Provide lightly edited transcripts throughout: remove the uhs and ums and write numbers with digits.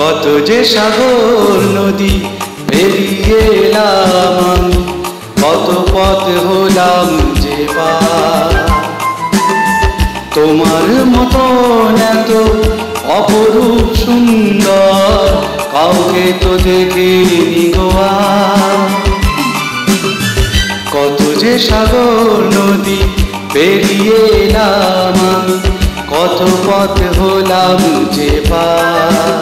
কত যে সাগর নদী পেরিয়ে এলাম আমি, কত পথ হলাম যে পার। তোমার মতন এত অপরূপ সুন্দর কাউকে তো দেখিনি গো আর। কত যে সাগর নদী পেরিয়ে এলাম আমি, কত পথ হলাম যে পার।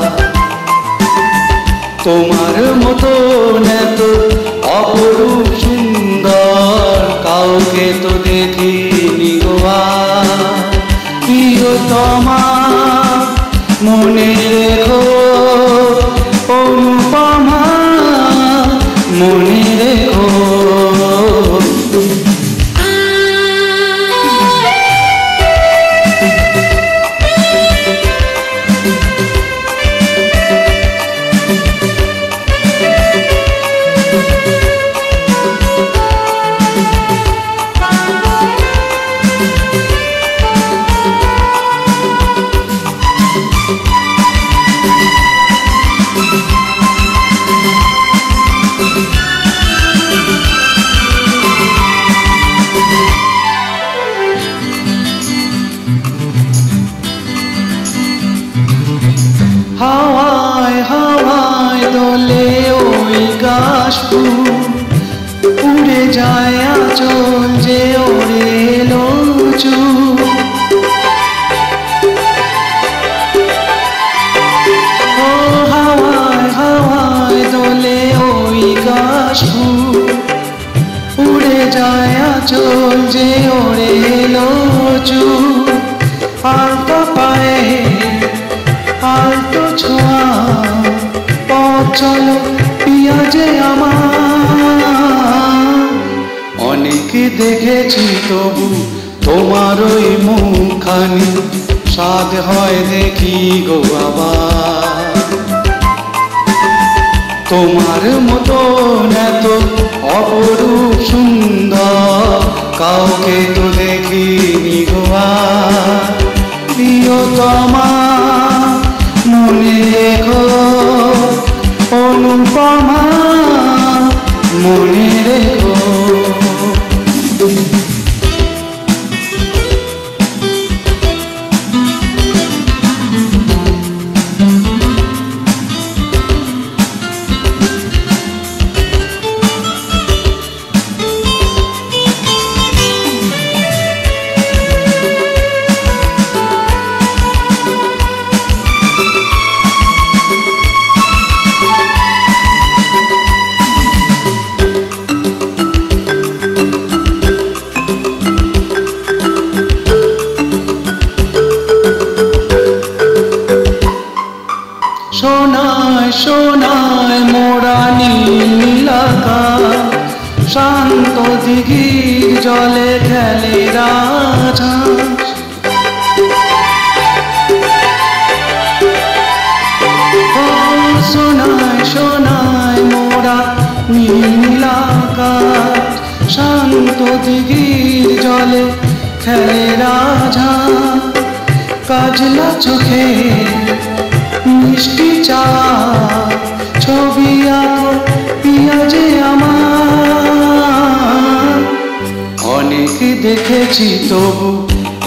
তোমার মতন এত অপরূপ সুন্দর কাউকে তো দেখিনি গো আর। প্রিয়তমা মনে রেখো, অনুপমা মনে রেখো। হাওয়ায় হাওয়ায় দোলে ওই কাশফুল, উড়ে যায় আঁচল যে ওরে এলো চুল। ও হাওয়ায় হাওয়ায় দোলে ওই কাশফুল, উড়ে যায় আঁচল যে ওরে এলো চুল। আলতো পায়ে আলতো ছোঁয়া পথ চলো পিয়াজে আমার। অনেক দেখেছি তবু তোমার ওই মুখখানি, স্বাদ হয় দেখি গো আবার। তোমার মতন এত অপরূপ সুন্দর কাউকে তো দেখিনি গো আর। প্রিয়তমা মনে রেখো, অনুপমা মনে রেখো। সোনায় সোনায় মোরা নীল আকাশ, শান্ত দিঘির জলে খেলে রাজহাঁস। ও সোনায় সোনায় মোরা নীল আকাশ, শান্ত দিঘির জলে খেলে রাজহাঁস। কাজলা চোখে মিষ্টি চা ছবি আঁকো পিয়াজে আমার। অনেক দেখেছি তবু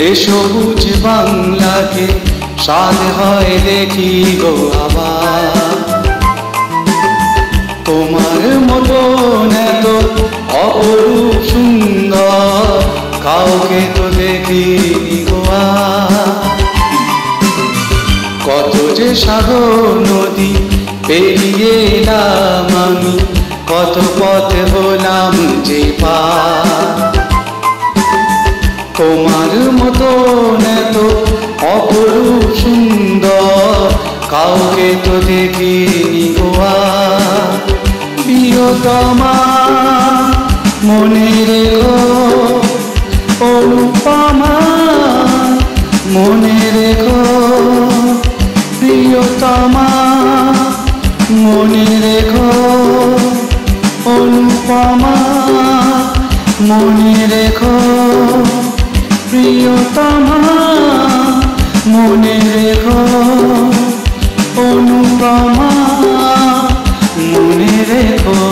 এ সবুজ বাংলাকে, স্বাদ হয় দেখি গো আবার। তোমার মতন এত অপরূপ সুন্দর কাউকে তো দেখিনি গো আর। কত যে সাগর নদী পেরিয়ে এলাম আমি, কত পথ হলাম যে পার। তোমার মতন এত অপরূপ সুন্দর কাউকে তো দেখিনি গো আর। প্রিয়তমা মনে রেখো, অনুপমা মনে রেখো। প্রিয়তমা মনে রেখো, অনুপমা মনে রেখো। প্রিয়তমা মনে রেখো, অনুপমা মনে রেখো